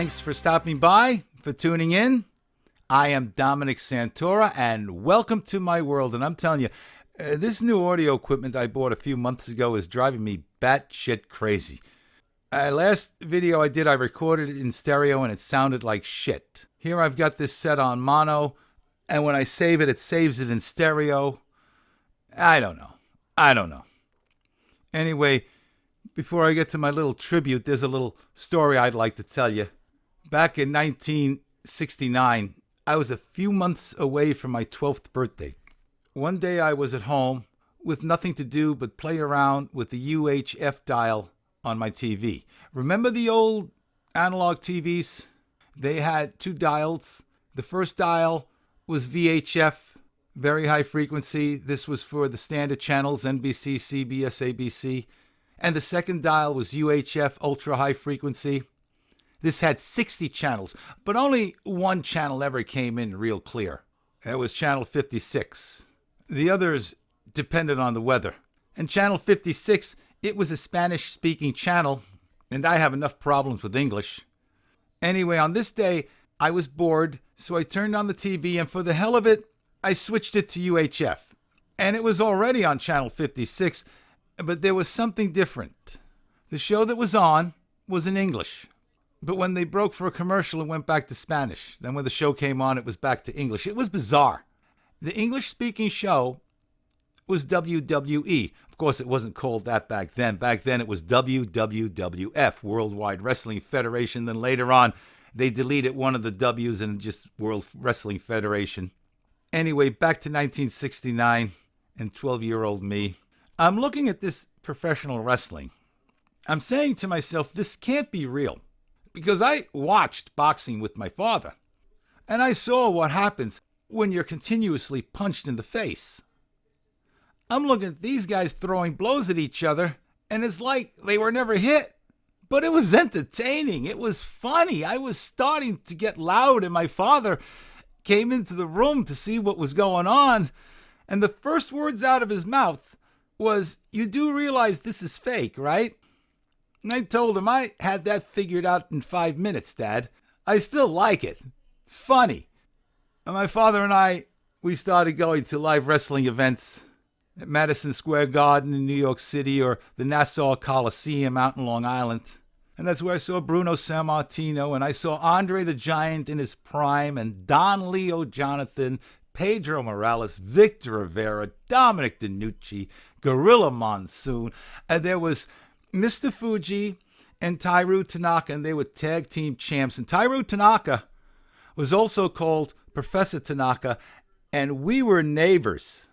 Thanks for stopping by, for tuning in. I am Dominic Santora, and welcome to my world. And I'm telling you, this new audio equipment I bought a few months ago is driving me batshit crazy. Last video I did, I recorded it in stereo, and it sounded like shit. Here I've got this set on mono, and when I save it, it saves it in stereo. I don't know. Anyway, before I get to my little tribute, there's a little story I'd like to tell you. Back in 1969, I was a few months away from my 12th birthday. One day I was at home with nothing to do but play around with the UHF dial on my TV. Remember the old analog TVs? They had two dials. The first dial was VHF, very high frequency. This was for the standard channels, NBC, CBS, ABC. And the second dial was UHF, ultra high frequency. This had 60 channels, but only one channel ever came in real clear. It was channel 56. The others depended on the weather. And channel 56, it was a Spanish-speaking channel, and I have enough problems with English. Anyway, on this day, I was bored, so I turned on the TV, and for the hell of it, I switched it to UHF. And it was already on channel 56, but there was something different. The show that was on was in English. But when they broke for a commercial, it went back to Spanish. Then when the show came on, it was back to English. It was bizarre. The English-speaking show was WWE. Of course, it wasn't called that back then. Back then, it was WWWF, Worldwide Wrestling Federation. Then later on, they deleted one of the W's and just World Wrestling Federation. Anyway, back to 1969 and 12-year-old me. I'm looking at this professional wrestling. I'm saying to myself, this can't be real. Because I watched boxing with my father. And I saw what happens when you're continuously punched in the face. I'm looking at these guys throwing blows at each other, and it's like they were never hit. But it was entertaining. It was funny. I was starting to get loud, and my father came into the room to see what was going on. And the first words out of his mouth was, "You do realize this is fake, right?" And I told him I had that figured out in 5 minutes, Dad. I still like it. It's funny. And my father and we started going to live wrestling events at Madison Square Garden in New York City or the Nassau Coliseum out in Long Island. And that's where I saw Bruno Sammartino, and I saw Andre the Giant in his prime, and Don Leo Jonathan, Pedro Morales, Victor Rivera, Dominic DeNucci, Gorilla Monsoon, and there was Mr. Fuji and Tairo Tanaka, and they were tag team champs. And Tairo Tanaka was also called Professor Tanaka, and we were neighbors.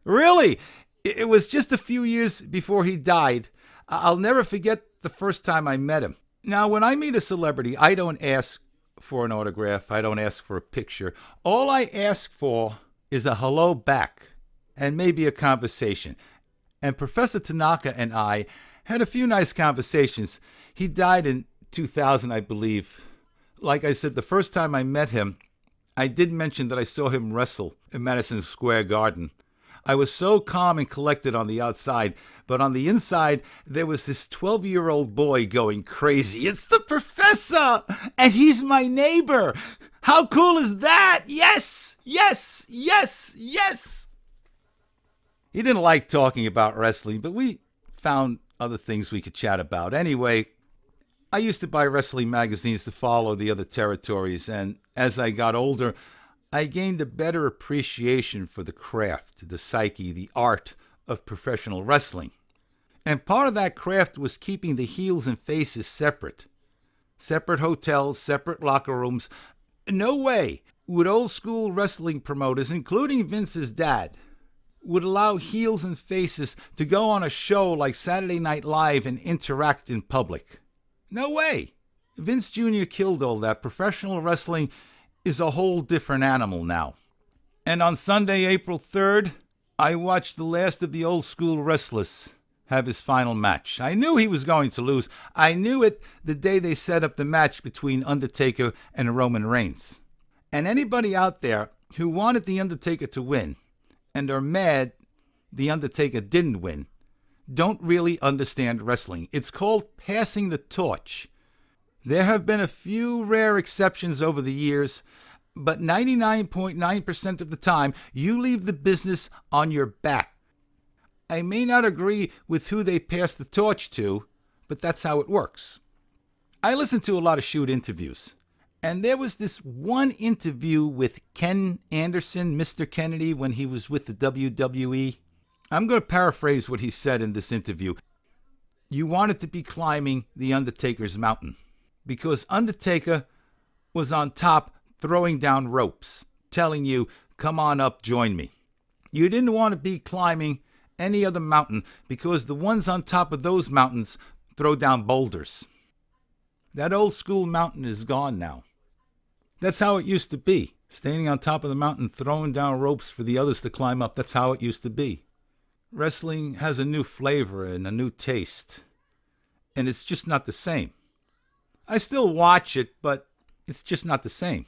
Really, it was just a few years before he died. I'll never forget the first time I met him. Now, when I meet a celebrity, I don't ask for an autograph. I don't ask for a picture. All I ask for is a hello back and maybe a conversation. And Professor Tanaka and I had a few nice conversations. He died in 2000, I believe. Like I said, the first time I met him, I did mention that I saw him wrestle in Madison Square Garden. I was so calm and collected on the outside, but on the inside, there was this 12-year-old boy going crazy. It's the professor, and he's my neighbor. How cool is that? Yes, yes, yes, yes. He didn't like talking about wrestling, but we found other things we could chat about. Anyway, I used to buy wrestling magazines to follow the other territories, and as I got older, I gained a better appreciation for the craft, the psyche, the art of professional wrestling. And part of that craft was keeping the heels and faces separate. Separate hotels, separate locker rooms. No way would old school wrestling promoters, including Vince's dad, would allow heels and faces to go on a show like Saturday Night Live and interact in public. No way. Vince Jr. killed all that. Professional wrestling is a whole different animal now. And on Sunday, April 3rd, I watched the last of the old school wrestlers have his final match. I knew he was going to lose. I knew it the day they set up the match between Undertaker and Roman Reigns. And anybody out there who wanted The Undertaker to win and are mad The Undertaker didn't win don't really understand wrestling. It's called passing the torch. There have been a few rare exceptions over the years, but 99.9% of the time, you leave the business on your back. I may not agree with who they pass the torch to, but that's how it works. I listen to a lot of shoot interviews, and there was this one interview with Ken Anderson, Mr. Kennedy, when he was with the WWE. I'm going to paraphrase what he said in this interview. You wanted to be climbing the Undertaker's mountain because Undertaker was on top throwing down ropes, telling you, come on up, join me. You didn't want to be climbing any other mountain because the ones on top of those mountains throw down boulders. That old school mountain is gone now. That's how it used to be. Standing on top of the mountain, throwing down ropes for the others to climb up. That's how it used to be. Wrestling has a new flavor and a new taste. And it's just not the same. I still watch it, but it's just not the same.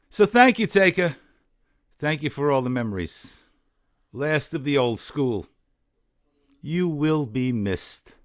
So thank you, Taker. Thank you for all the memories. Last of the old school. You will be missed.